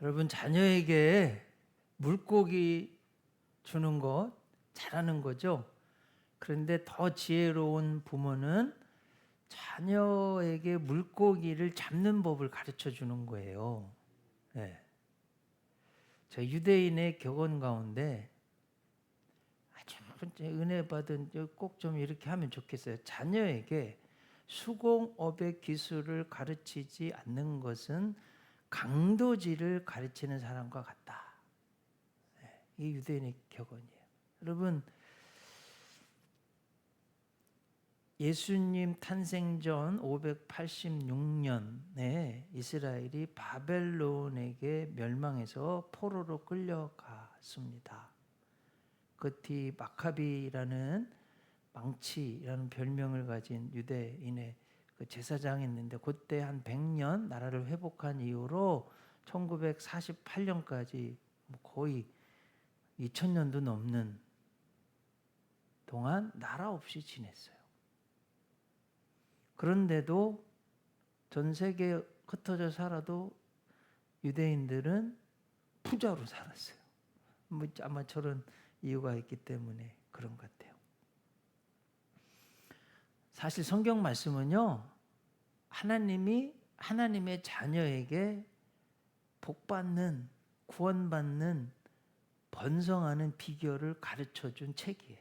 여러분, 자녀에게 물고기 주는 것 잘하는 거죠. 그런데 더 지혜로운 부모는 자녀에게 물고기를 잡는 법을 가르쳐 주는 거예요. 네. 저 유대인의 격언 가운데 아주 은혜 받은 꼭 좀 이렇게 하면 좋겠어요. 자녀에게 수공업의 기술을 가르치지 않는 것은 강도질을 가르치는 사람과 같다. 이게 유대인의 격언이에요. 여러분, 예수님 탄생 전 586년에 이스라엘이 바벨론에게 멸망해서 포로로 끌려갔습니다. 그 뒤 마카비라는 망치라는 별명을 가진 유대인의 그 제사장이 있는데 그때 한 100년 나라를 회복한 이후로 1948년까지 거의 2000년도 넘는 동안 나라 없이 지냈어요. 그런데도 전 세계에 흩어져 살아도 유대인들은 부자로 살았어요. 아마 저런 이유가 있기 때문에 그런 것 같아요. 사실 성경 말씀은요, 하나님의 자녀에게 복받는, 구원받는, 번성하는 비결을 가르쳐 준 책이에요.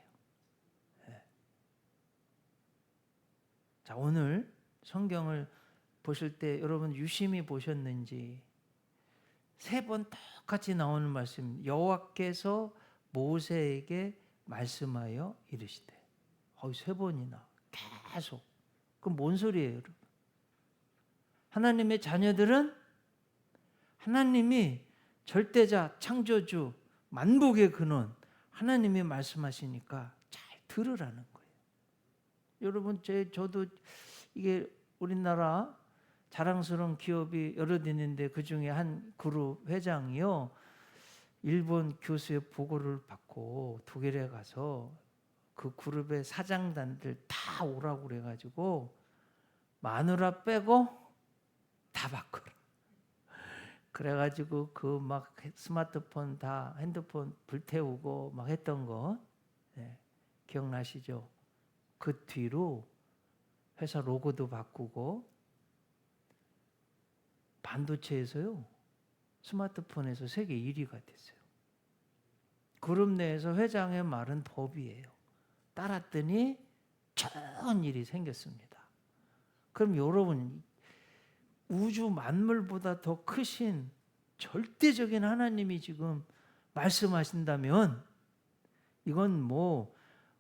자, 오늘 성경을 보실 때 여러분 유심히 보셨는지 3번 똑같이 나오는 말씀, 여호와께서 모세에게 말씀하여 이르시되. 3번이나 계속. 그럼 뭔 소리예요, 여러분? 하나님의 자녀들은 하나님이 절대자, 창조주, 만복의 근원, 하나님이 말씀하시니까 잘 들으라는 거예요. 여러분, 저도 이게 우리나라 자랑스러운 기업이 여러 있는데 그 중에 한 그룹 회장이요, 일본 교수의 보고를 받고 독일에 가서 그 그룹의 사장단들 다 오라고 그래가지고 마누라 빼고 다 바꿔라. 그래가지고 그 막 스마트폰 다 핸드폰 불태우고 막 했던 거, 기억나시죠? 그 뒤로 회사 로고도 바꾸고 반도체에서요, 스마트폰에서 세계 1위가 됐어요. 그룹 내에서 회장의 말은 법이에요. 따랐더니 좋은 일이 생겼습니다. 그럼 여러분, 우주 만물보다 더 크신 절대적인 하나님이 지금 말씀하신다면 이건 뭐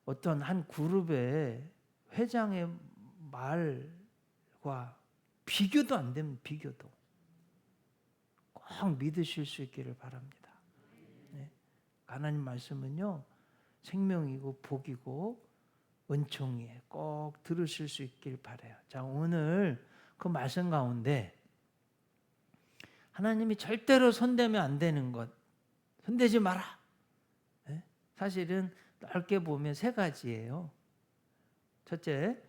어떤 한 그룹의 회장의 말과 비교도 안 됩니다. 비교도. 꼭 믿으실 수 있기를 바랍니다. 네. 하나님 말씀은요, 생명이고 복이고 은총이에요. 꼭 들으실 수 있길 바라요. 자, 오늘 그 말씀 가운데 하나님이 절대로 손대면 안 되는 것, 손대지 마라. 사실은 넓게 보면 3가지예요. 첫째,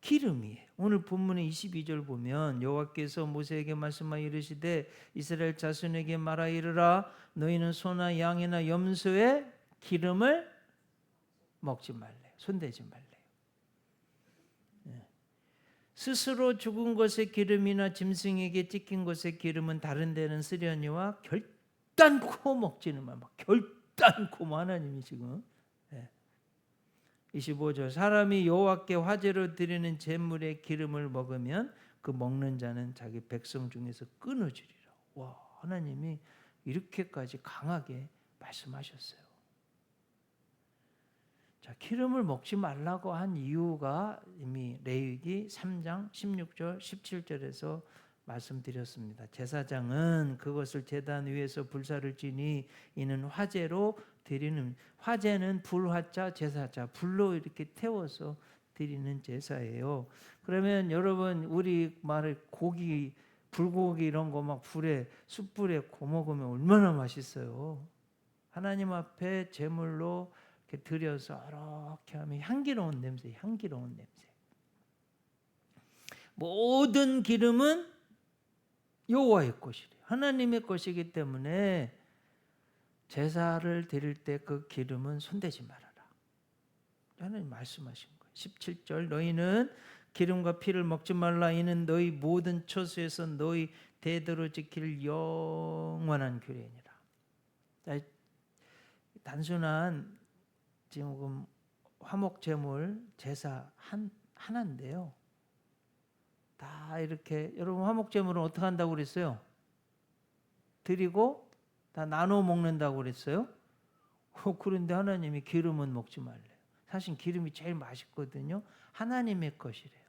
기름이에요. 오늘 본문의 22절 보면 여호와께서 모세에게 말씀하여 이르시되 이스라엘 자손에게 말하 이르라 너희는 소나 양이나 염소의 기름을 먹지 말래요. 손대지 말래요. 스스로 죽은 것의 기름이나 짐승에게 찢긴 것의 기름은 다른 데는 쓰려니와 결단코 먹지는 말. 결단코 하나님이 지금 25절 사람이 여호와께 화제로 드리는 제물의 기름을 먹으면 그 먹는 자는 자기 백성 중에서 끊어지리라. 와, 하나님이 이렇게까지 강하게 말씀하셨어요. 자, 기름을 먹지 말라고 한 이유가 이미 레위기 3장 16절 17절에서 말씀드렸습니다. 제사장은 그것을 제단 위에서 불사를 지니 이는 화제로 드리는, 화제는 불화자 제사자, 불로 이렇게 태워서 드리는 제사예요. 그러면 여러분, 우리 말을 고기, 불고기 이런 거 막 불에, 숯불에 구워 먹으면 얼마나 맛있어요. 하나님 앞에 제물로 이렇게 드려서 이렇게 하면 향기로운 냄새, 향기로운 냄새. 모든 기름은 여호와의 것이래요. 하나님의 것이기 때문에 제사를 드릴 때 그 기름은 손대지 말아라. 하나님 말씀하신 거예요. 17절 너희는 기름과 피를 먹지 말라. 이는 너희 모든 처소에서 너희 대대로 지킬 영원한 규례니라. 단순한 지금 화목 제물 제사 하나인데요. 다 이렇게 여러분 화목 제물은 어떻게 한다고 그랬어요? 드리고 다 나눠 먹는다고 그랬어요. 그런데 하나님이 기름은 먹지 말래요. 사실 기름이 제일 맛있거든요. 하나님의 것이래요.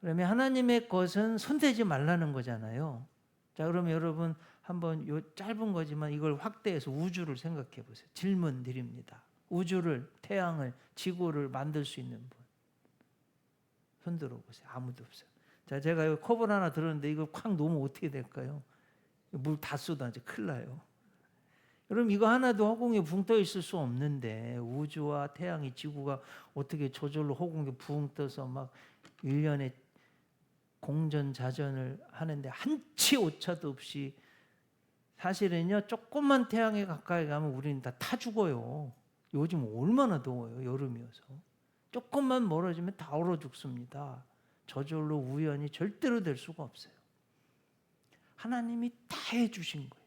그러면 하나님의 것은 손대지 말라는 거잖아요. 자, 그러면 여러분 한번 요 짧은 거지만 이걸 확대해서 우주를 생각해 보세요. 질문 드립니다. 우주를, 태양을, 지구를 만들 수 있는 분. 손 들어보세요. 아무도 없어요. 자, 제가 여기 컵을 하나 들었는데 이거 콱 놓으면 어떻게 될까요? 물 다 쏟아져 큰일 나요. 여러분 이거 하나도 허공에 붕 떠 있을 수 없는데 우주와 태양이 지구가 어떻게 저절로 허공에 붕 떠서 막 1년에 공전자전을 하는데 한치 오차도 없이 사실은요 조금만 태양에 가까이 가면 우리는 다 타 죽어요. 요즘 얼마나 더워요. 여름이어서. 조금만 멀어지면 다 얼어 죽습니다. 저절로 우연이 절대로 될 수가 없어요. 하나님이 다 해주신 거예요.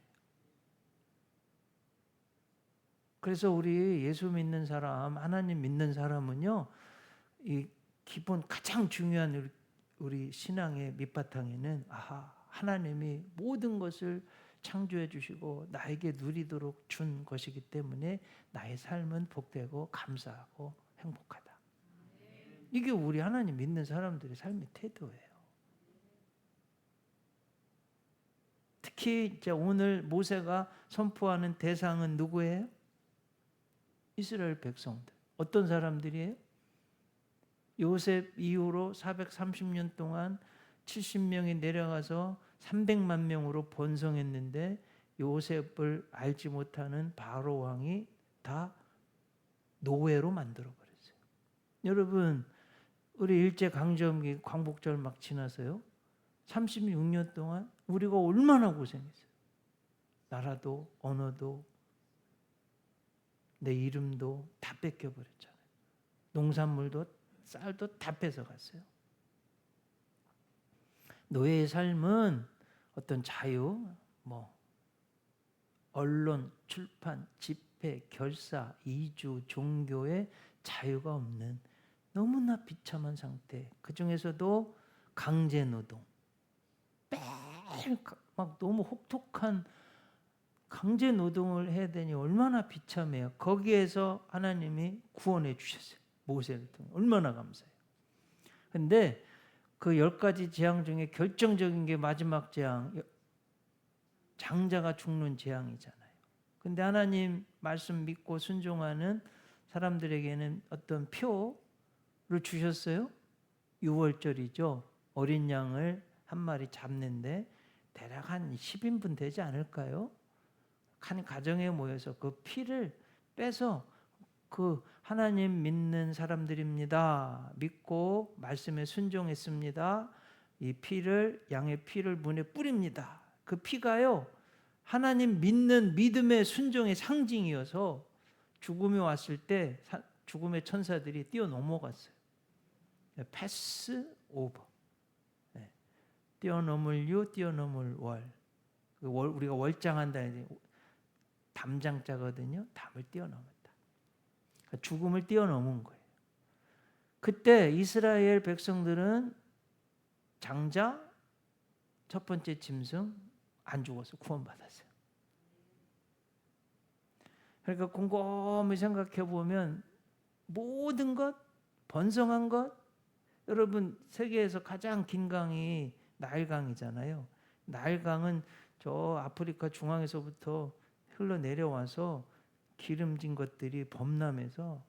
그래서 우리 예수 믿는 사람, 하나님 믿는 사람은요, 이 기본 가장 중요한 우리 신앙의 밑바탕에는 하나님이 모든 것을 창조해 주시고 나에게 누리도록 준 것이기 때문에 나의 삶은 복되고 감사하고 행복하다. 이게 우리 하나님 믿는 사람들의 삶의 태도예요. 특히 이제 오늘 모세가 선포하는 대상은 누구예요? 이스라엘 백성들. 어떤 사람들이에요? 요셉 이후로 430년 동안 70명이 내려가서 300만 명으로 번성했는데 요셉을 알지 못하는 바로 왕이 다 노예로 만들어버렸어요. 여러분 우리 일제강점기 광복절 막 지나서요. 36년 동안 우리가 얼마나 고생했어요. 나라도 언어도 내 이름도 다 뺏겨버렸잖아요. 농산물도 쌀도 다 뺏어갔어요. 노예의 삶은 어떤 자유, 언론, 출판, 집회, 결사, 이주, 종교의 자유가 없는 너무나 비참한 상태. 그 중에서도 강제 노동, 매일 막 너무 혹독한 강제 노동을 해야 되니 얼마나 비참해요. 거기에서 하나님이 구원해 주셨어요. 모세를 통해. 얼마나 감사해요. 근데 그 10가지 재앙 중에 결정적인 게 마지막 재앙, 장자가 죽는 재앙이잖아요. 근데 하나님 말씀 믿고 순종하는 사람들에게는 어떤 표를 주셨어요. 유월절이죠. 어린 양을 한 마리 잡는데 대략 한 10인분 되지 않을까요? 한 가정에 모여서 그 피를 빼서 그 하나님 믿는 사람들입니다. 믿고 말씀에 순종했습니다. 이 피를 양의 피를 문에 뿌립니다. 그 피가요. 하나님 믿는 믿음의 순종의 상징이어서 죽음이 왔을 때 죽음의 천사들이 뛰어 넘어갔어요. 패스 오버. 뛰어넘을 유, 뛰어넘을 월. 우리가 월장한다. 담장자거든요. 담을 뛰어넘었다. 죽음을 뛰어넘은 거예요. 그때 이스라엘 백성들은 장자, 첫 번째 짐승 안 죽어서 구원받았어요. 그러니까 곰곰이 생각해 보면 모든 것, 번성한 것, 여러분 세계에서 가장 긴 강이 나일강이잖아요. 나일강은 저 아프리카 중앙에서부터 흘러내려와서 기름진 것들이 범람해서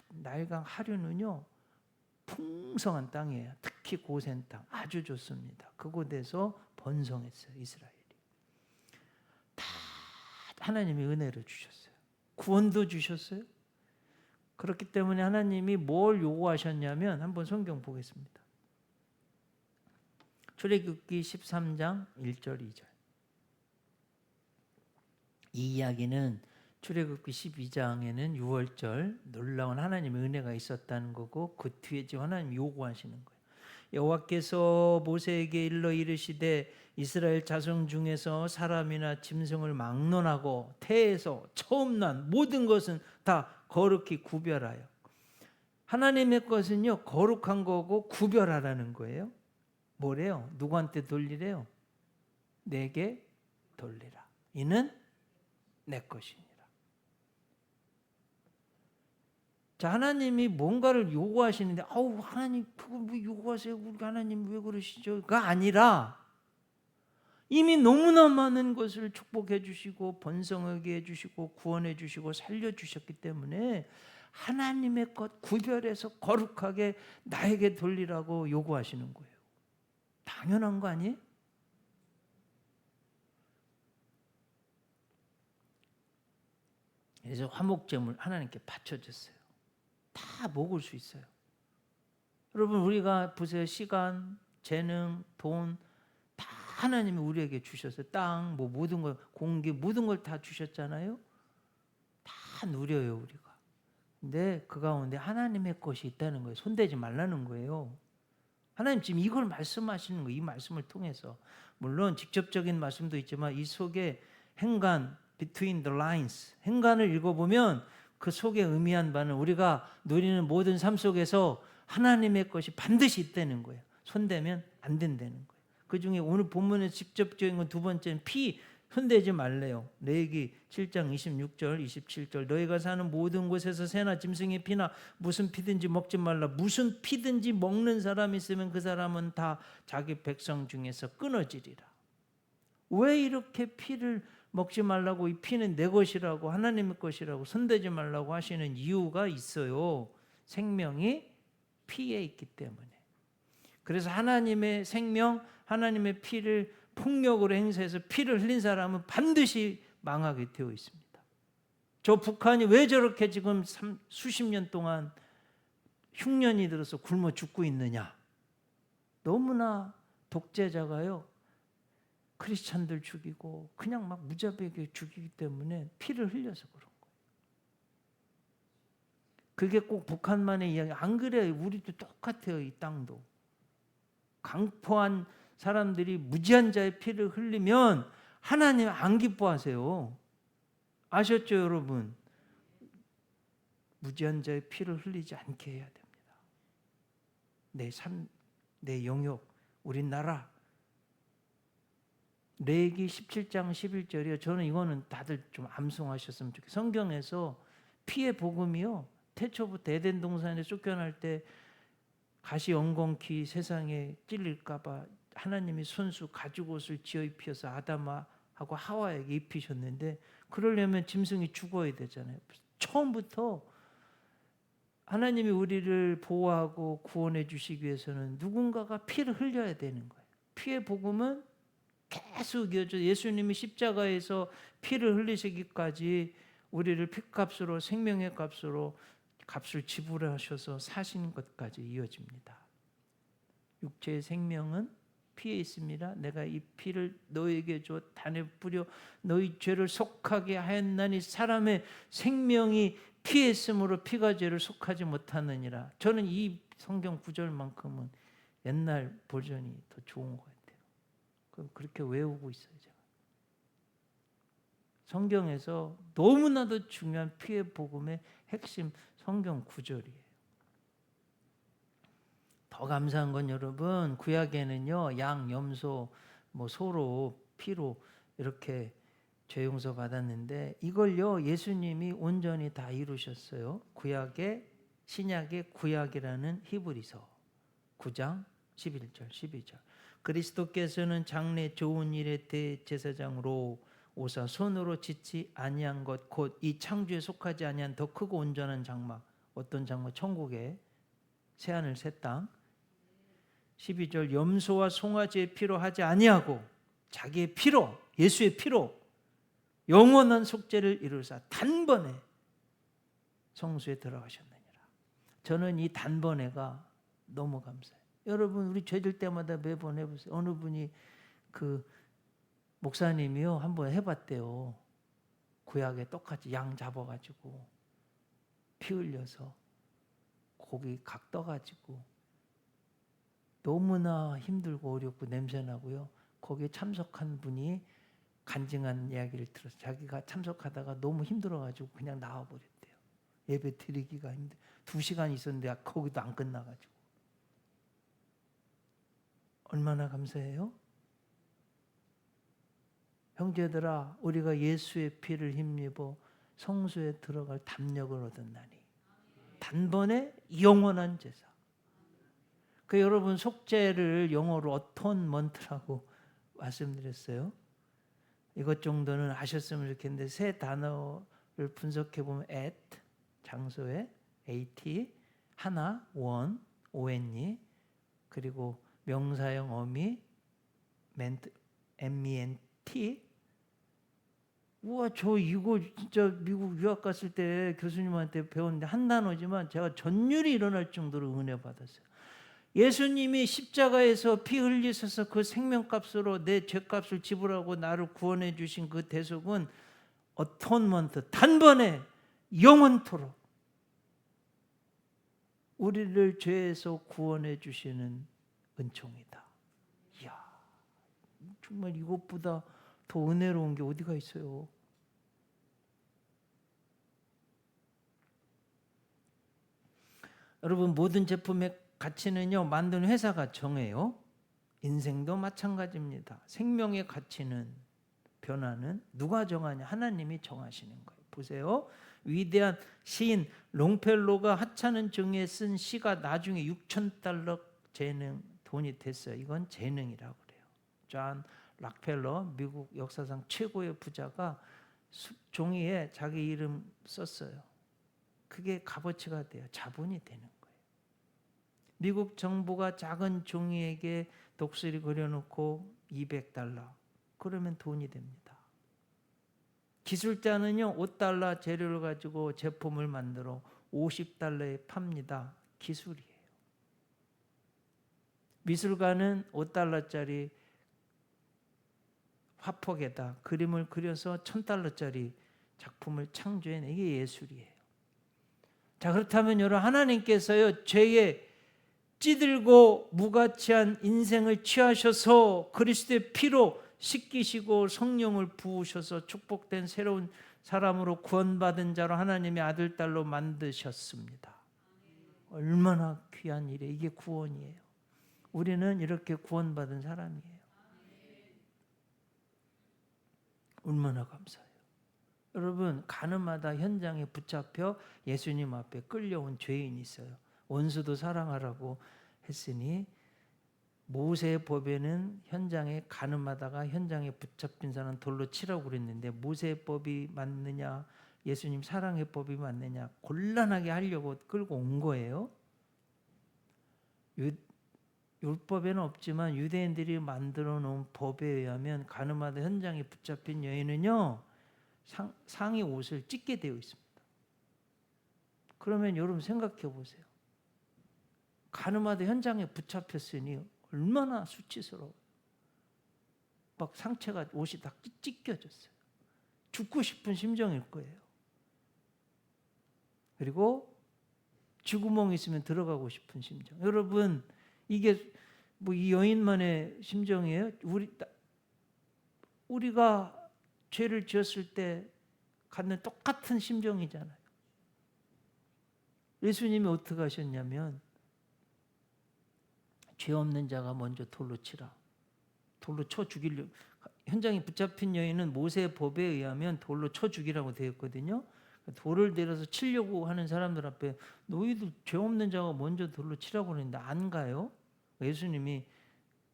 나일강 하류는요 풍성한 땅이에요. 특히 고센 땅 아주 좋습니다. 그곳에서 번성했어요. 이스라엘이. 다 하나님이 은혜를 주셨어요. 구원도 주셨어요. 그렇기 때문에 하나님이 뭘 요구하셨냐면 한번 성경 보겠습니다. 출애굽기 13장 1절 2절. 이 이야기는 출애굽기 12장에는 6월절 놀라운 하나님의 은혜가 있었다는 거고, 그 뒤에 지금 하나님 요구하시는 거예요. 여호와께서 모세에게 일러 이르시되 이스라엘 자손 중에서 사람이나 짐승을 막론하고 태에서 처음 난 모든 것은 다 거룩히 구별하여. 하나님의 것은요 거룩한 거고 구별하라는 거예요. 뭐래요? 누구한테 돌리래요? 내게 돌리라. 이는 내 것이니라. 자, 하나님이 뭔가를 요구하시는데, 아우 하나님 그거 뭐 요구하세요? 우리 하나님 왜 그러시죠?가 아니라 이미 너무나 많은 것을 축복해 주시고 번성하게 해 주시고 구원해 주시고 살려 주셨기 때문에 하나님의 것 구별해서 거룩하게 나에게 돌리라고 요구하시는 거예요. 당연한 거 아니에요? 그래서 화목제물 하나님께 바쳐줬어요. 다 먹을 수 있어요. 여러분 우리가 보세요. 시간, 재능, 돈 다 하나님이 우리에게 주셨어요. 땅, 뭐 모든 걸, 공기 모든 걸 다 주셨잖아요. 다 누려요 우리가. 근데 그 가운데 하나님의 것이 있다는 거예요. 손대지 말라는 거예요. 하나님 지금 이걸 말씀하시는 거예요. 이 말씀을 통해서. 물론 직접적인 말씀도 있지만 이 속에 행간, between the lines, 행간을 읽어보면 그 속에 의미한 바는 우리가 누리는 모든 삶 속에서 하나님의 것이 반드시 있다는 거예요. 손대면 안 된다는 거예요. 그 중에 오늘 본문에 직접적인 건 두 번째는 피, 손대지 말래요. 레위기 7장 26절 27절 너희가 사는 모든 곳에서 새나 짐승의 피나 무슨 피든지 먹지 말라. 무슨 피든지 먹는 사람이 있으면 그 사람은 다 자기 백성 중에서 끊어지리라. 왜 이렇게 피를 먹지 말라고, 이 피는 내 것이라고 하나님의 것이라고 손대지 말라고 하시는 이유가 있어요. 생명이 피에 있기 때문에. 그래서 하나님의 생명, 하나님의 피를 폭력으로 행사해서 피를 흘린 사람은 반드시 망하게 되어 있습니다. 저 북한이 왜 저렇게 지금 수십 년 동안 흉년이 들어서 굶어 죽고 있느냐? 너무나 독재자가요 크리스찬들 죽이고 그냥 막 무자비하게 죽이기 때문에 피를 흘려서 그런 거예요. 그게 꼭 북한만의 이야기 안 그래요. 우리도 똑같아요. 이 땅도 강포한 사람들이 무지한 자의 피를 흘리면 하나님 안 기뻐하세요. 아셨죠 여러분? 무지한 자의 피를 흘리지 않게 해야 됩니다. 내 삶, 내 영역, 우리 나라. 레위기 17장 11절이요. 저는 이거는 다들 좀 암송하셨으면 좋겠어요. 성경에서 피의 복음이요. 태초부터 에덴 동산에 쫓겨날 때 가시 엉겅퀴 세상에 찔릴까 봐 하나님이 손수 가죽옷을 지어 입혀서 아담하고 하와에게 입히셨는데, 그러려면 짐승이 죽어야 되잖아요. 처음부터 하나님이 우리를 보호하고 구원해 주시기 위해서는 누군가가 피를 흘려야 되는 거예요. 피의 복음은 계속 이어져. 예수님이 십자가에서 피를 흘리시기까지 우리를 피값으로, 생명의 값으로 값을 지불하셔서 사신 것까지 이어집니다. 육체의 생명은 피에 있습니다. 내가 이 피를 너에게 줘 단에 뿌려 너희 죄를 속하게 하였나니 사람의 생명이 피에 있으므로 피가 죄를 속하지 못하느니라. 저는 이 성경 구절만큼은 옛날 버전이 더 좋은 것 같아요. 그렇게 외우고 있어요. 제가. 성경에서 너무나도 중요한 피의 복음의 핵심 성경 구절이에요. 더 감사한 건 여러분, 구약에는요 양, 염소, 뭐 소로, 피로 이렇게 죄 용서 받았는데 이걸요 예수님이 온전히 다 이루셨어요. 구약의, 신약의 구약이라는 히브리서 9장 11절 12절. 그리스도께서는 장래 좋은 일의 대제사장으로 오사 손으로 짓지 아니한 것 곧 이 창조에 속하지 아니한 더 크고 온전한 장막. 어떤 장막? 천국의 새하늘 새 땅. 12절 염소와 송아지의 피로 하지 아니하고 자기의 피로, 예수의 피로 영원한 속죄를 이루사 단번에 성수에 들어가셨느니라. 저는 이 단번에가 너무 감사해요. 여러분 우리 죄질 때마다 매번 해보세요. 어느 분이 그 목사님이요 한번 해봤대요. 구약에 똑같이 양 잡아가지고 피 흘려서 고기 각 떠가지고 너무나 힘들고 어렵고 냄새나고요. 거기에 참석한 분이 간증한 이야기를 들어서 자기가 참석하다가 너무 힘들어가지고 그냥 나와버렸대요. 예배 드리기가 힘들. 2시간 있었는데 거기도 안 끝나가지고. 얼마나 감사해요? 형제들아, 우리가 예수의 피를 힘입어 성소에 들어갈 담력을 얻었나니 단번에 영원한 제사. 그 여러분 속죄를 영어로 어톤먼트라고 말씀드렸어요. 이것 정도는 아셨으면 좋겠는데 세 단어를 분석해 보면 at 장소에 at 하나 one one 그리고 명사형 어미 ment 우와 저 이거 진짜 미국 유학 갔을 때 교수님한테 배웠는데 한 단어지만 제가 전율이 일어날 정도로 은혜 받았어요. 예수님이 십자가에서 피 흘리셔서 그 생명값으로 내 죄값을 지불하고 나를 구원해 주신 그 대속은 어톤먼트 단번에 영원토록 우리를 죄에서 구원해 주시는 은총이다. 이야, 정말 이것보다 더 은혜로운 게 어디가 있어요? 여러분 모든 제품의 가치는요 만드는 회사가 정해요. 인생도 마찬가지입니다. 생명의 가치는 변화는 누가 정하냐? 하나님이 정하시는 거예요. 보세요. 위대한 시인 롱펠로가 하찮은 정에 쓴 시가 나중에 $6,000 재능 돈이 됐어요. 이건 재능이라고 그래요. 존 락펠러 미국 역사상 최고의 부자가 종이에 자기 이름 썼어요. 그게 값어치가 돼요. 자본이 되는 거예요. 미국 정부가 작은 종이에게 독수리 그려놓고 $200 그러면 돈이 됩니다. 기술자는요 $5 재료를 가지고 제품을 만들어 $50에 팝니다. 기술이에요. 미술가는 $5짜리 화폭에다 그림을 그려서 $1,000짜리 작품을 창조해내. 이게 예술이에요. 자 그렇다면 여러분 하나님께서요 죄에 찌들고 무가치한 인생을 취하셔서 그리스도의 피로 씻기시고 성령을 부으셔서 축복된 새로운 사람으로 구원받은 자로 하나님의 아들 딸로 만드셨습니다. 얼마나 귀한 일이에요. 이게 구원이에요. 우리는 이렇게 구원받은 사람이에요. 얼마나 감사해요. 여러분 가늠하다 현장에 붙잡혀 예수님 앞에 끌려온 죄인이 있어요. 원수도 사랑하라고 했으니 모세의 법에는 현장에 가늠하다가 현장에 붙잡힌 사람은 돌로 치라고 그랬는데 모세의 법이 맞느냐 예수님 사랑의 법이 맞느냐 곤란하게 하려고 끌고 온 거예요. 율법에는 없지만 유대인들이 만들어 놓은 법에 의하면 가늠하다 현장에 붙잡힌 여인은요 상의 옷을 찢게 되어 있습니다. 그러면 여러분 생각해 보세요. 가늠하다 현장에 붙잡혔으니 얼마나 수치스러워요. 막 상체가 옷이 다 찢겨졌어요. 죽고 싶은 심정일 거예요. 그리고 쥐구멍이 있으면 들어가고 싶은 심정. 여러분 이게 뭐 이 여인만의 심정이에요? 우리가 죄를 지었을 때 갖는 똑같은 심정이잖아요. 예수님이 어떻게 하셨냐면 죄 없는 자가 먼저 돌로 치라. 돌로 쳐 죽이려고. 현장에 붙잡힌 여인은 모세의 법에 의하면 돌로 쳐 죽이라고 되어 있거든요. 돌을 내려서 치려고 하는 사람들 앞에 너희들 죄 없는 자가 먼저 돌로 치라고 그러는데 안 가요. 예수님이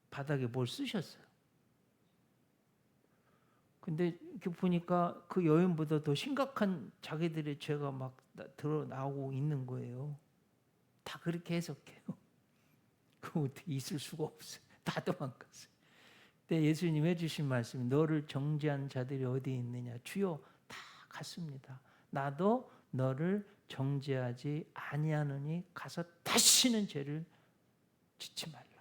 바닥에 뭘 쓰셨어요. 근데 이렇게 보니까 그 여인보다 더 심각한 자기들의 죄가 막 드러나오고 있는 거예요. 다 그렇게 해석해요. 그거 어떻게 있을 수가 없어요. 다 도망갔어요. 근데 예수님 해주신 말씀이 너를 정죄한 자들이 어디 있느냐. 주여 다 갔습니다. 나도 너를 정죄하지 아니하노니 가서 다시는 죄를 짓지 말라.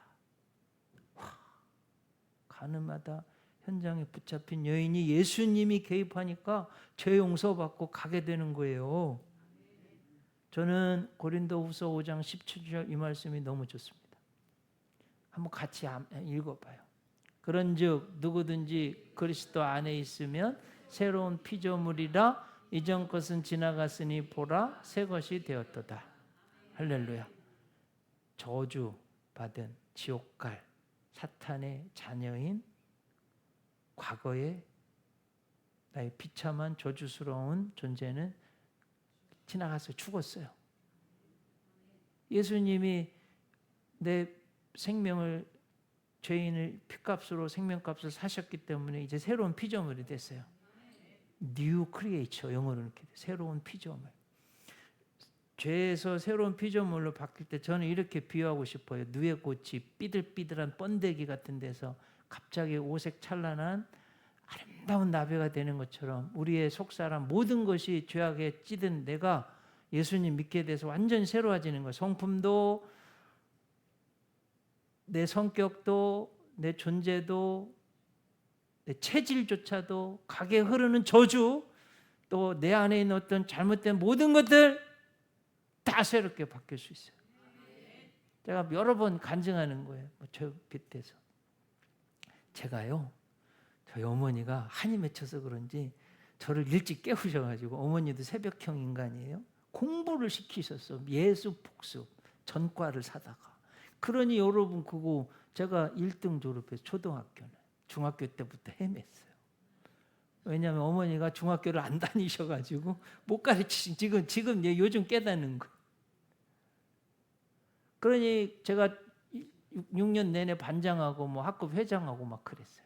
가늠하다 현장에 붙잡힌 여인이 예수님이 개입하니까 죄 용서받고 가게 되는 거예요. 저는 고린도후서 5장 17절 이 말씀이 너무 좋습니다. 한번 같이 읽어봐요. 그런즉 누구든지 그리스도 안에 있으면 새로운 피조물이라 이전 것은 지나갔으니 보라 새 것이 되었도다. 할렐루야. 저주 받은 지옥 갈 사탄의 자녀인 과거의 나의 비참한 저주스러운 존재는 지나가서 죽었어요. 예수님이 내 생명을 죄인을 피값으로 생명값을 사셨기 때문에 이제 새로운 피조물이 됐어요. New creature, 영어로 이렇게 새로운 피조물. 죄에서 새로운 피조물로 바뀔 때 저는 이렇게 비유하고 싶어요. 누에꽃이 삐들삐들한 번데기 같은 데서 갑자기 오색 찬란한 아름다운 나베가 되는 것처럼 우리의 속사람 모든 것이 죄악에 찌든 내가 예수님 믿게 돼서 완전히 새로워지는 거예요. 성품도 내 성격도 내 존재도 내 체질조차도 가게 흐르는 저주 또 내 안에 있는 어떤 잘못된 모든 것들 다 새롭게 바뀔 수 있어요. 제가 여러 번 간증하는 거예요. 저 빗대서 제가요 저희 어머니가 한이 맺혀서 그런지 저를 일찍 깨우셔가지고 어머니도 새벽형 인간이에요. 공부를 시키셨어. 예수 복습 전과를 사다가 그러니 여러분 그거 제가 1등 졸업해서 초등학교는 중학교 때부터 헤맸어요. 왜냐하면 어머니가 중학교를 안 다니셔가지고 못 가르치신 지금 요즘 깨닫는 거예요. 그러니 제가 6년 내내 반장하고 뭐 학급 회장하고 막 그랬어요.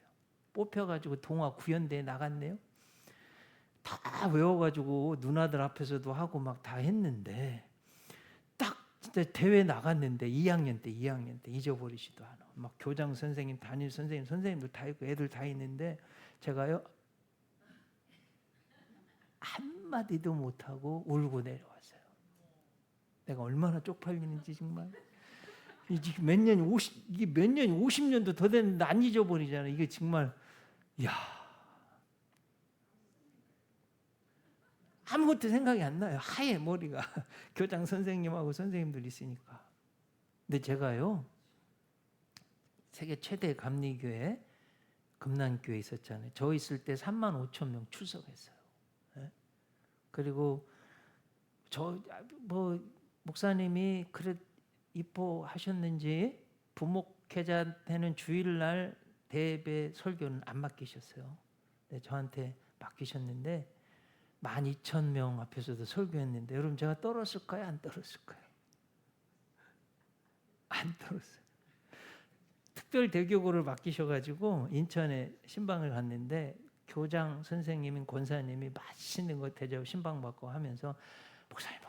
뽑혀가지고 동아 구연대에 나갔네요. 다 외워가지고 누나들 앞에서도 하고 막 다 했는데 딱 진짜 대회 나갔는데 2학년 때 잊어버리지도 않아. 막 교장 선생님, 담임 선생님도 다 있고 애들 다 있는데 제가요 한마디도 못하고 울고 내려왔어요. 내가 얼마나 쪽팔리는지 정말. 이게 몇 년 50년도 더 됐는데 안 잊어버리잖아. 이게 정말 야 아무것도 생각이 안 나요. 하얘 머리가. 교장 선생님하고 선생님들 있으니까. 근데 제가요 세계 최대 감리교회 금난교회 있었잖아요. 저 있을 때 3만 5천 명 출석했어요. 네? 그리고 저 뭐 목사님이 그래 입호하셨는지 부목회자 되는 주일날 대예배 설교는 안 맡기셨어요. 네, 저한테 맡기셨는데 12,000명 앞에서도 설교했는데 여러분 제가 떨었을까요? 안 떨었을까요? 안 떨었어요. 특별 대교구를 맡기셔가지고 인천에 신방을 갔는데 교장 선생님인 권사님이 맛있는 거 대접 신방 받고 하면서 목사님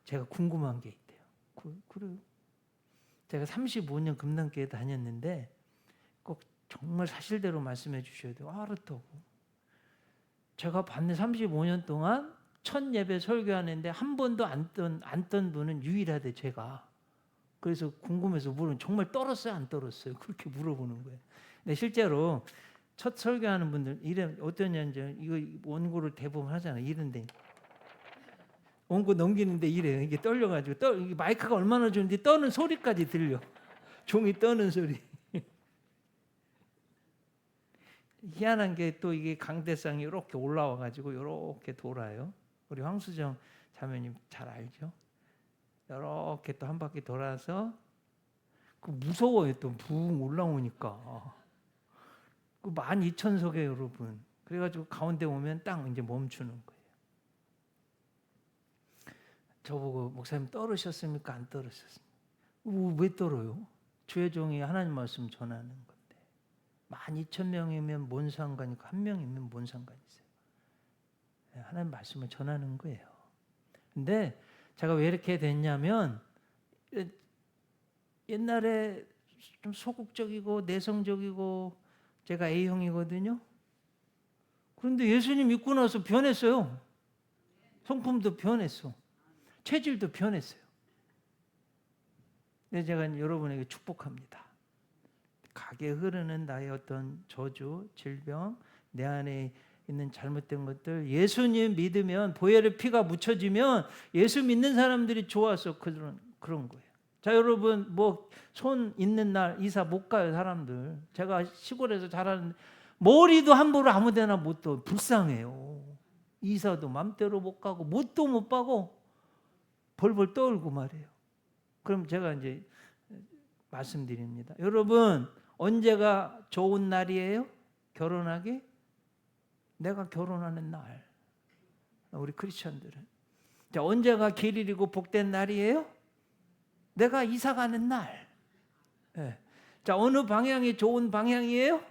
제가 궁금한 게 있대요. 그래요. 제가 35년 금남교회 다녔는데 꼭 정말 사실대로 말씀해 주셔야 돼요. 알았다고. 제가 받는 35년 동안 첫 예배 설교하는데 한 번도 안 떤 분은 유일하대 제가. 그래서 궁금해서 물은 정말 떨었어요 안 떨었어요? 그렇게 물어보는 거예요. 근데 실제로 첫 설교하는 분들 이래 어떠냐면 이거 원고를 대부분 하잖아요. 이런데 원고 넘기는데 이래요. 이게 떨려가지고 이게 마이크가 얼마나 좋은데 떠는 소리까지 들려. 종이 떠는 소리. 희한한 게 또 이게 강대상이 이렇게 올라와가지고 이렇게 돌아요. 우리 황수정 자매님 잘 알죠? 이렇게 또 한 바퀴 돌아서 그 무서워요. 또 붕 올라오니까 그 12,000석에 여러분. 그래가지고 가운데 오면 딱 이제 멈추는 거예요. 저보고 목사님 떨으셨습니까? 안 떨으셨습니까? 왜 떨어요? 주의 종이 하나님 말씀 전하는 건데 12,000명이면 뭔 상관이 있고 1명이면 뭔 상관이 있어요? 하나님 말씀을 전하는 거예요. 근데 제가 왜 이렇게 됐냐면 옛날에 좀 소극적이고 내성적이고 제가 A형이거든요. 그런데 예수님 믿고 나서 변했어요. 성품도 변했어. 체질도 변했어요. 근데 제가 여러분에게 축복합니다. 가게 흐르는 나의 어떤 저주, 질병, 내 안에 있는 잘못된 것들, 예수님 믿으면 보혈의 피가 묻혀지면 예수 믿는 사람들이 좋아서 그런 거예요. 자, 여러분, 뭐 손 있는 날 이사 못 가요, 사람들. 제가 시골에서 자라는 머리도 함부로 아무데나 못 둬. 불쌍해요. 이사도 맘대로 못 가고 못도 못 가고 벌벌 떨고 말이에요. 그럼 제가 이제 말씀드립니다. 여러분, 언제가 좋은 날이에요? 결혼하기? 내가 결혼하는 날. 우리 크리스천들은. 자, 언제가 길이고 복된 날이에요? 내가 이사 가는 날. 네. 자, 어느 방향이 좋은 방향이에요?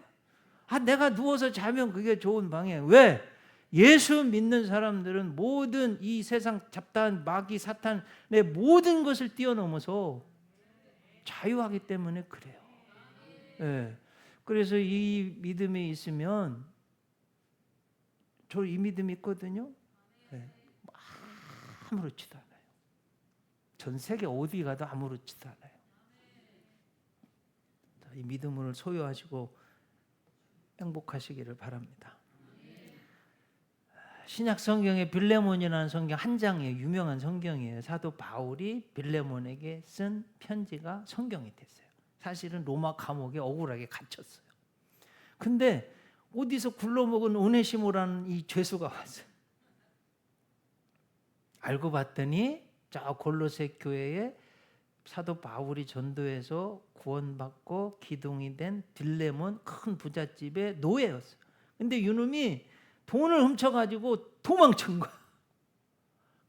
내가 누워서 자면 그게 좋은 방향. 왜? 예수 믿는 사람들은 모든 이 세상 잡다한 마귀 사탄의 모든 것을 뛰어넘어서 자유하기 때문에 그래요. 네. 그래서 이 믿음이 있으면, 저 이 믿음이 있거든요. 네. 아무렇지도 않아요. 전 세계 어디 가도 아무렇지도 않아요. 이 믿음을 소유하시고 행복하시기를 바랍니다. 신약 성경에 빌레몬이라는 성경 한 장이에요. 유명한 성경이에요. 사도 바울이 빌레몬에게 쓴 편지가 성경이 됐어요. 사실은 로마 감옥에 억울하게 갇혔어요. 근데 어디서 굴러먹은 오네시모라는 이 죄수가 왔어요. 알고 봤더니 저 골로새 교회에 사도 바울이 전도해서 구원받고 기둥이 된 빌레몬 큰 부잣집의 노예였어요. 근데 이놈이 돈을 훔쳐가지고 도망친 거야.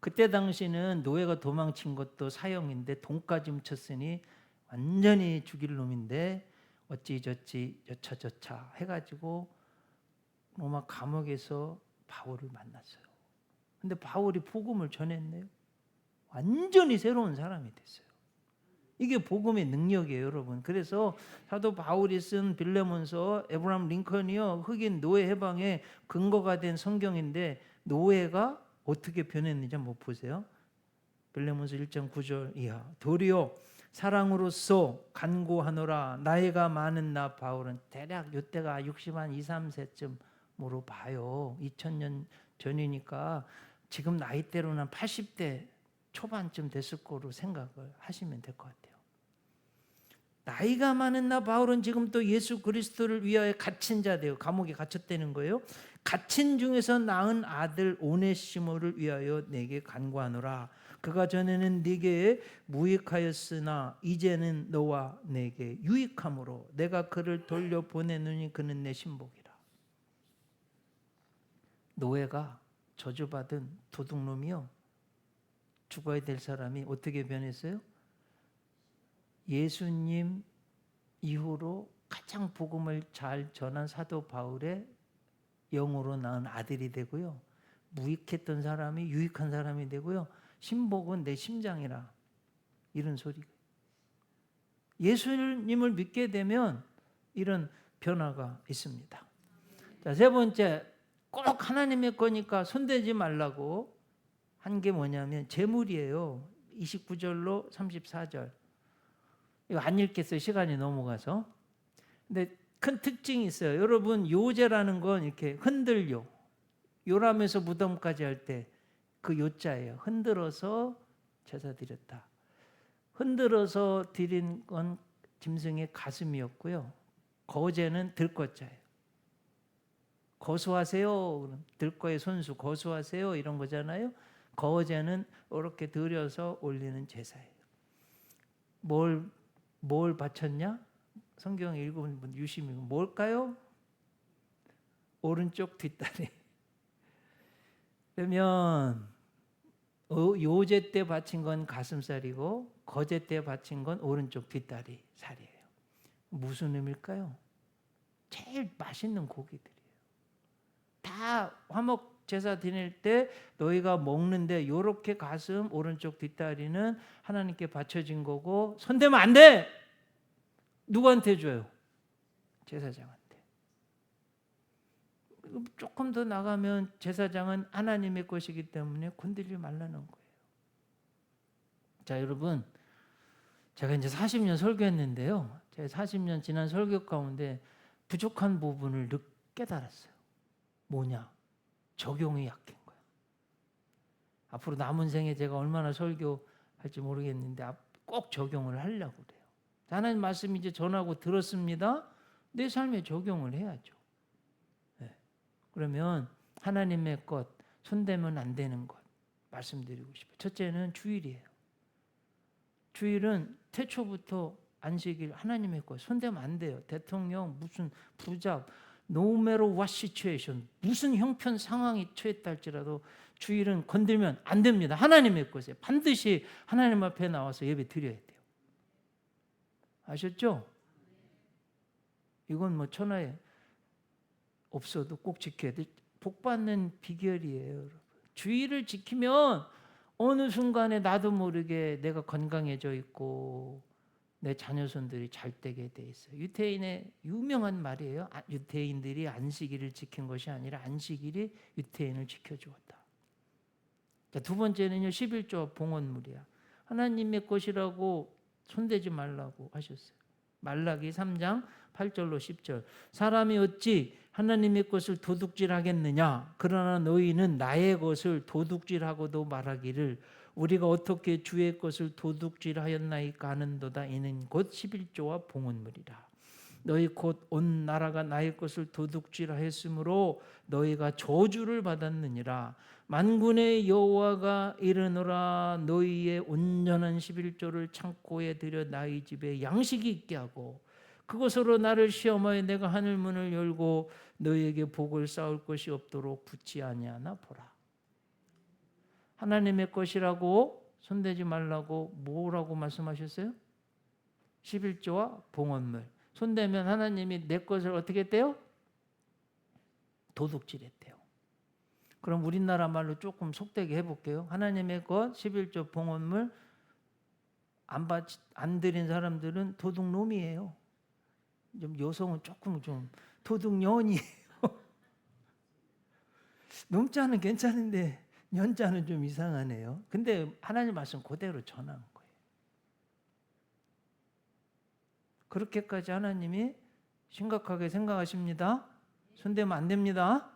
그때 당시는 노예가 도망친 것도 사형인데 돈까지 훔쳤으니 완전히 죽일 놈인데 어찌저찌 여차저차 해가지고 로마 감옥에서 바울을 만났어요. 근데 바울이 복음을 전했네요. 완전히 새로운 사람이 됐어요. 이게 복음의 능력이에요, 여러분. 그래서 사도 바울이 쓴 빌레몬서, 에브라임 링컨이요, 흑인 노예 해방의 근거가 된 성경인데 노예가 어떻게 변했는지 한번 보세요. 빌레몬서 1장 9절 이하. 도리어 사랑으로서 간구하노라. 나이가 많은 나 바울은, 대략 이때가 60한 2, 3세쯤으로 봐요. 2000년 전이니까 지금 나이대로는 80대 초반쯤 됐을 거로 생각을 하시면 될 것 같아요. 나이가 많은 나 바울은 지금 또 예수 그리스도를 위하여 갇힌 자 되어 감옥에 갇혔다는 거예요. 갇힌 중에서 낳은 아들 오네시모를 위하여 내게 간구하노라. 그가 전에는 네게 무익하였으나 이제는 너와 내게 유익함으로 내가 그를 돌려보내느니 그는 내 신복이라. 노예가 저주받은 도둑놈이요, 죽어야 될 사람이 어떻게 변했어요? 예수님 이후로 가장 복음을 잘 전한 사도 바울의 영으로 낳은 아들이 되고요, 무익했던 사람이 유익한 사람이 되고요, 신복은 내 심장이라, 이런 소리가. 예수님을 믿게 되면 이런 변화가 있습니다. 자, 세 번째, 꼭 하나님의 거니까 손대지 말라고 한 게 뭐냐면 재물이에요. 29절로 34절. 이거 안 읽겠어요. 시간이 넘어가서. 근데 큰 특징이 있어요. 여러분, 요제라는 건 이렇게 흔들요. 요람에서 무덤까지 할 때 그 요자예요. 흔들어서 제사 드렸다. 흔들어서 드린 건 짐승의 가슴이었고요. 거제는 들것자예요. 거수하세요. 들거의 손수 거수하세요. 이런 거잖아요. 거제는 이렇게 들여서 올리는 제사예요. 뭘 바쳤냐? 성경 읽으면 유심히 뭘까요? 오른쪽 뒷다리. 그러면 요제 때 바친 건 가슴살이고 거제 때 바친 건 오른쪽 뒷다리 살이에요. 무슨 의미일까요? 제일 맛있는 고기들이에요. 다 화목 제사 드릴 때 너희가 먹는데 요렇게 가슴 오른쪽 뒷다리는 하나님께 바쳐진 거고 손대면 안 돼. 누구한테 줘요? 제사장한테. 조금 더 나가면 제사장은 하나님의 것이기 때문에 건들지 말라는 거예요. 자, 여러분, 제가 이제 40년 설교했는데요. 제가 40년 지난 설교 가운데 부족한 부분을 깨달았어요. 뭐냐? 적용이 약한 거야. 앞으로 남은 생에 제가 얼마나 설교할지 모르겠는데 꼭 적용을 하려고 그래요. 하나님 말씀 이제 전하고 들었습니다. 내 삶에 적용을 해야죠. 네. 그러면 하나님의 것, 손대면 안 되는 것 말씀드리고 싶어요. 첫째는 주일이에요. 주일은 태초부터 안식일 하나님의 것 손대면 안 돼요. 대통령 무슨 부자 no matter what situation 무슨 형편 상황이 처했다 할지라도 주일은 건들면 안 됩니다. 하나님의 것이에요. 반드시 하나님 앞에 나와서 예배 드려야 돼요. 아셨죠? 이건 뭐 천하에 없어도 꼭 지켜야 돼. 복 받는 비결이에요, 여러분. 주일을 지키면 어느 순간에 나도 모르게 내가 건강해져 있고 내 자녀손들이 잘 되게 돼 있어요. 유태인의 유명한 말이에요. 유태인들이 안식일을 지킨 것이 아니라 안식일이 유태인을 지켜주었다. 자, 두 번째는요, 11조 봉헌물이야. 하나님의 것이라고 손대지 말라고 하셨어요. 말라기 3장 8절로 10절. 사람이 어찌 하나님의 것을 도둑질하겠느냐? 그러나 너희는 나의 것을 도둑질하고도 말하기를 우리가 어떻게 주의 것을 도둑질하였나이까 하는도다. 이는 곧 11조와 봉헌물이라. 너희 곧 온 나라가 나의 것을 도둑질하였으므로 너희가 저주를 받았느니라. 만군의 여호와가 이르노라. 너희의 온전한 11조를 창고에 들여 나의 집에 양식이 있게 하고 그것으로 나를 시험하여 내가 하늘 문을 열고 너희에게 복을 쌓을 것이 없도록 붙지 아니하나 보라. 하나님의 것이라고 손대지 말라고 뭐라고 말씀하셨어요? 11조와 봉헌물. 손대면 하나님이 내 것을 어떻게 했대요? 도둑질했대요. 그럼 우리나라 말로 조금 속되게 해볼게요. 하나님의 것 11조 봉헌물 안 드린 사람들은 도둑놈이에요. 좀 여성은 조금 좀 도둑년이에요. 놈자는 괜찮은데 년자는 좀 이상하네요. 근데 하나님 말씀 그대로 전한 거예요. 그렇게까지 하나님이 심각하게 생각하십니다. 손대면 안 됩니다.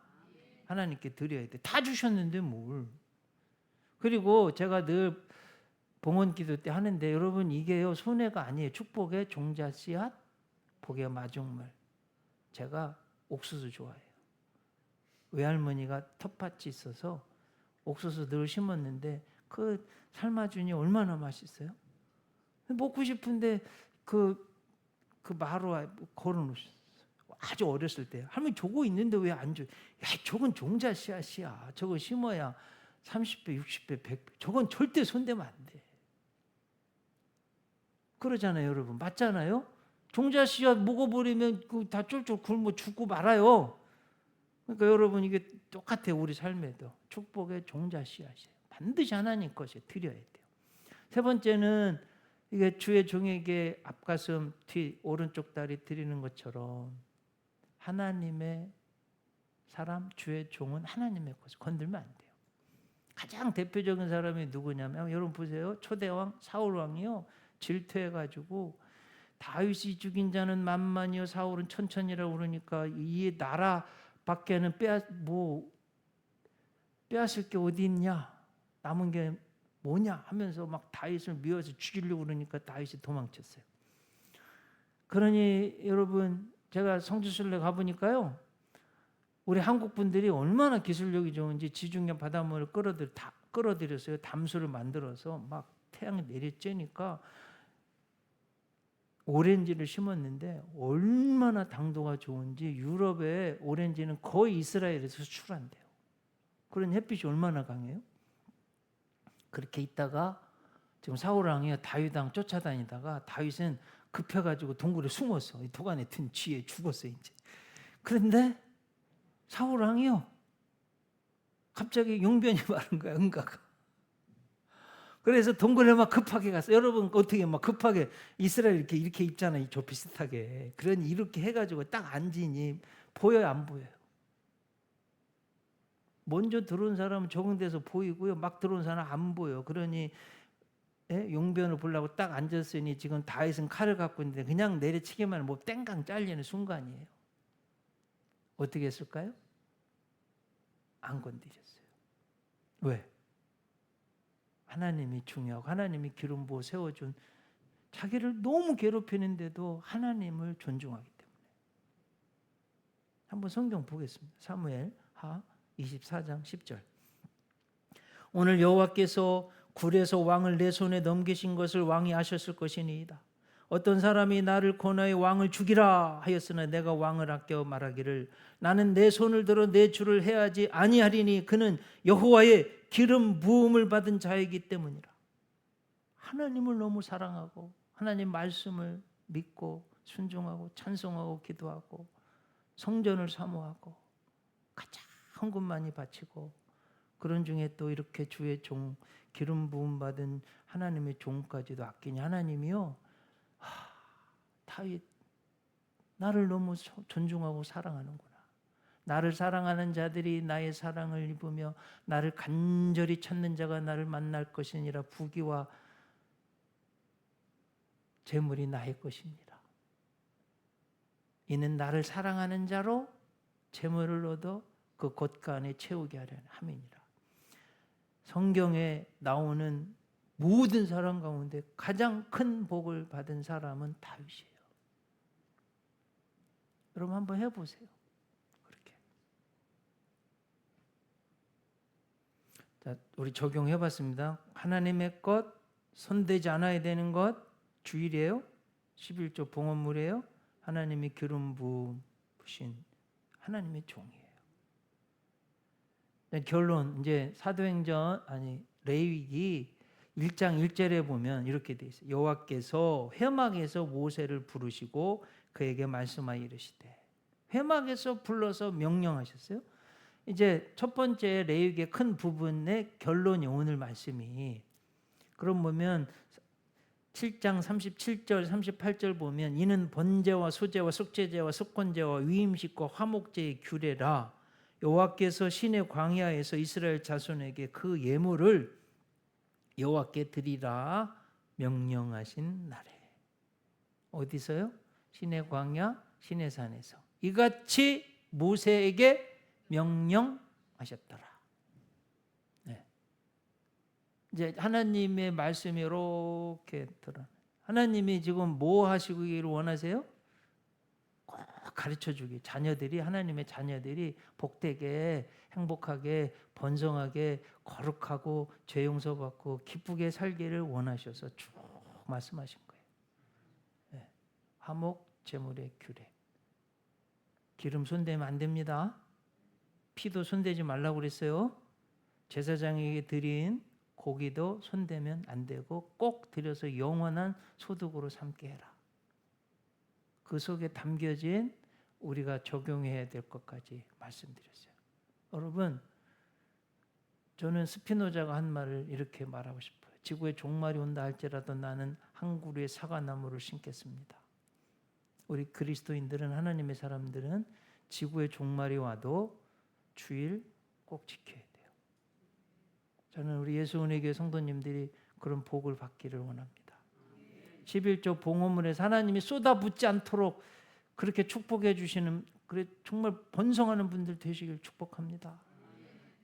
하나님께 드려야 돼. 다 주셨는데 뭘. 그리고 제가 늘 봉헌 기도 때 하는데 여러분 이게요 손해가 아니에요. 축복의 종자 씨앗, 복의 마중물. 제가 옥수수 좋아해요. 외할머니가 텃밭이 있어서 옥수수 늘 심었는데 그 삶아주니 얼마나 맛있어요. 먹고 싶은데 그 마루에 걸어놓으셨어요. 아주 어렸을 때 할머니 저거 있는데 왜 안 줘? 야 저건 종자 씨앗이야. 저거 심어야 30배, 60배, 100배. 저건 절대 손대면 안 돼. 그러잖아요, 여러분. 맞잖아요? 종자 씨앗 먹어버리면 다 쫄쫄 굶어 죽고 말아요. 그러니까 여러분 이게 똑같아요. 우리 삶에도 축복의 종자 씨앗이에요. 반드시 하나님 것에 드려야 돼요. 세 번째는 이게 주의 종에게 앞가슴, 뒤, 오른쪽 다리 드리는 것처럼 하나님의 사람, 주의 종은 하나님의 것을 건들면 안 돼요. 가장 대표적인 사람이 누구냐면 여러분 보세요. 초대왕 사울왕이요. 질투해가지고 다윗이 죽인 자는 만만이요 사울은 천천이라고 그러니까 이 나라 밖에는 빼앗을 게 어디 있냐? 남은 게 뭐냐? 하면서 막 다윗을 미워서 죽이려고 그러니까 다윗이 도망쳤어요. 그러니 여러분 제가 성지순례 가보니까요. 우리 한국 분들이 얼마나 기술력이 좋은지 지중해 바닷물을 끌어들였어요. 담수를 만들어서 막 태양이 내리쬐니까 오렌지를 심었는데 얼마나 당도가 좋은지 유럽의 오렌지는 거의 이스라엘에서 수출한대요. 그런 햇빛이 얼마나 강해요? 그렇게 있다가 지금 사울왕이 다윗왕 쫓아다니다가 다윗은 급해가지고 동굴에 숨었어. 도간에 든 쥐에 죽었어 이제. 그런데 사울왕이요 갑자기 용변이 마른 거야. 응가가. 그래서 동굴에 막 급하게 갔어. 여러분 어떻게 막 급하게 이스라엘 이렇게 입잖아요. 저 비슷하게. 그러니 이렇게 해가지고 딱 앉으니 보여요, 안 보여요? 먼저 들어온 사람은 적응돼서 보이고요. 막 들어온 사람은 안 보여. 그러니 용변을 보려고 딱 앉았으니 지금 다윗은 칼을 갖고 있는데 그냥 내려치기만 하면 뭐 땡강 잘리는 순간이에요. 어떻게 했을까요? 안 건드렸어요. 왜? 하나님이 중요하고 하나님이 기름 부어 세워준, 자기를 너무 괴롭히는데도 하나님을 존중하기 때문에. 한번 성경 보겠습니다. 사무엘하 24장 10절. 오늘 여호와께서 굴에서 왕을 내 손에 넘기신 것을 왕이 아셨을 것이니이다. 어떤 사람이 나를 권하여 왕을 죽이라 하였으나 내가 왕을 아껴 말하기를 나는 내 손을 들어 내 주를 해하지 아니하리니 그는 여호와의 기름 부음을 받은 자이기 때문이라. 하나님을 너무 사랑하고 하나님 말씀을 믿고 순종하고 찬송하고 기도하고 성전을 사모하고 가장 헌금 많이 바치고, 그런 중에 또 이렇게 주의 종, 기름 부음 받은 하나님의 종까지도 아끼니 하나님이요, 다윗 나를 너무 존중하고 사랑하는구나. 나를 사랑하는 자들이 나의 사랑을 입으며 나를 간절히 찾는 자가 나를 만날 것이니라. 부귀와 재물이 나의 것이니라. 이는 나를 사랑하는 자로 재물을 얻어 그 곳간에 채우게 하려는 함이니라. 성경에 나오는 모든 사람 가운데 가장 큰 복을 받은 사람은 다윗이에요. 여러분 한번 해보세요. 그렇게. 자, 우리 적용해봤습니다. 하나님의 것, 손대지 않아야 되는 것, 주일이에요. 11조 봉헌물이에요. 하나님이 기름 부으신 하나님의 종이에요. 결론, 이제 사도행전 레위기 1장 1절에 보면 이렇게 돼 있어요. 여호와께서 회막에서 모세를 부르시고 그에게 말씀하여 이르시되. 회막에서 불러서 명령하셨어요. 이제 첫 번째 레위기의 큰 부분의 결론이 오늘 말씀이. 그럼 보면 7장 37절 38절 보면 이는 번제와 소제와 속죄제와 속건제와 위임식과 화목제의 규례라. 여호와께서 시내 광야에서 이스라엘 자손에게 그 예물을 여호와께 드리라 명령하신 날에. 어디서요? 시내 광야 시내산에서 이같이 모세에게 명령하셨더라. 네. 이제 하나님의 말씀이 이렇게 들어. 하나님이 지금 뭐 하시기를 원하세요? 꼭 가르쳐주기. 자녀들이, 하나님의 자녀들이 복되게 행복하게 번성하게 거룩하고 죄 용서받고 기쁘게 살기를 원하셔서 쭉 말씀하신 거예요. 네. 화목 제물의 규례. 기름 손대면 안 됩니다. 피도 손대지 말라고 그랬어요. 제사장에게 드린 고기도 손대면 안 되고 꼭 드려서 영원한 소득으로 삼게 해라. 그 속에 담겨진 우리가 적용해야 될 것까지 말씀드렸어요. 여러분, 저는 스피노자가 한 말을 이렇게 말하고 싶어요. 지구에 종말이 온다 할지라도 나는 한 그루의 사과나무를 심겠습니다. 우리 그리스도인들은, 하나님의 사람들은 지구의 종말이 와도 주일 꼭 지켜야 돼요. 저는 우리 예수은혜 교회 성도님들이 그런 복을 받기를 원합니다. 11조 봉헌물에서 하나님이 쏟아붓지 않도록 그렇게 축복해 주시는, 그래 정말 번성하는 분들 되시길 축복합니다.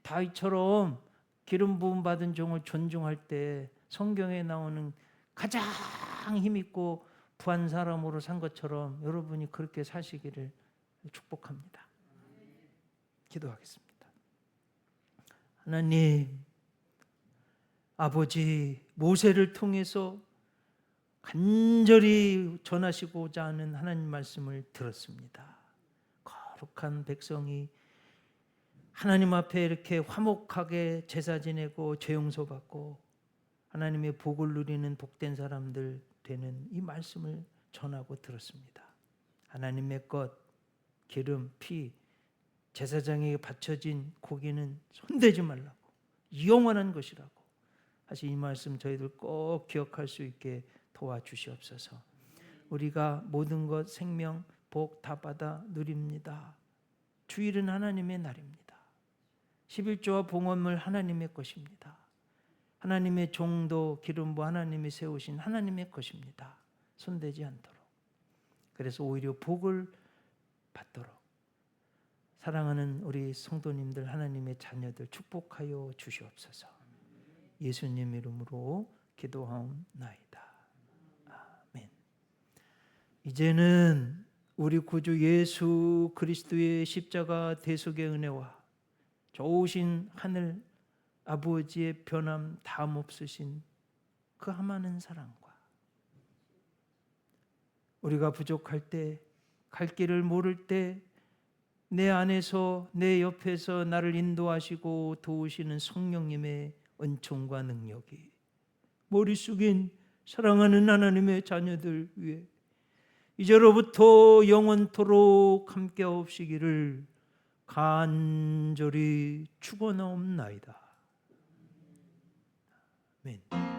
다윗처럼 기름 부음 받은 종을 존중할 때 성경에 나오는 가장 힘있고 부한 사람으로 산 것처럼 여러분이 그렇게 사시기를 축복합니다. 기도하겠습니다. 하나님, 아버지, 모세를 통해서 간절히 전하시고자 하는 하나님 말씀을 들었습니다. 거룩한 백성이 하나님 앞에 이렇게 화목하게 제사 지내고 죄 용서받고 하나님의 복을 누리는 복된 사람들 되는 이 말씀을 전하고 들었습니다. 하나님의 것, 기름, 피, 제사장에게 바쳐진 고기는 손대지 말라고, 영원한 것이라고 하신 이 말씀 저희들 꼭 기억할 수 있게 도와주시옵소서. 우리가 모든 것, 생명, 복 다 받아 누립니다. 주일은 하나님의 날입니다. 11조와 봉헌물 하나님의 것입니다. 하나님의 종도 기름 부어 하나님이 세우신 하나님의 것입니다. 손대지 않도록. 그래서 오히려 복을 받도록 사랑하는 우리 성도님들, 하나님의 자녀들 축복하여 주시옵소서. 예수님 이름으로 기도하옵나이다. 아멘. 이제는 우리 구주 예수 그리스도의 십자가 대속의 은혜와 좋으신 하늘 아버지의 변함 다음 없으신 그 많은 사랑과 우리가 부족할 때, 갈 길을 모를 때 내 안에서, 내 옆에서 나를 인도하시고 도우시는 성령님의 은총과 능력이 머릿속인 사랑하는 하나님의 자녀들 위해 이제로부터 영원토록 함께하옵시기를 간절히 축원하옵나이다. 아멘.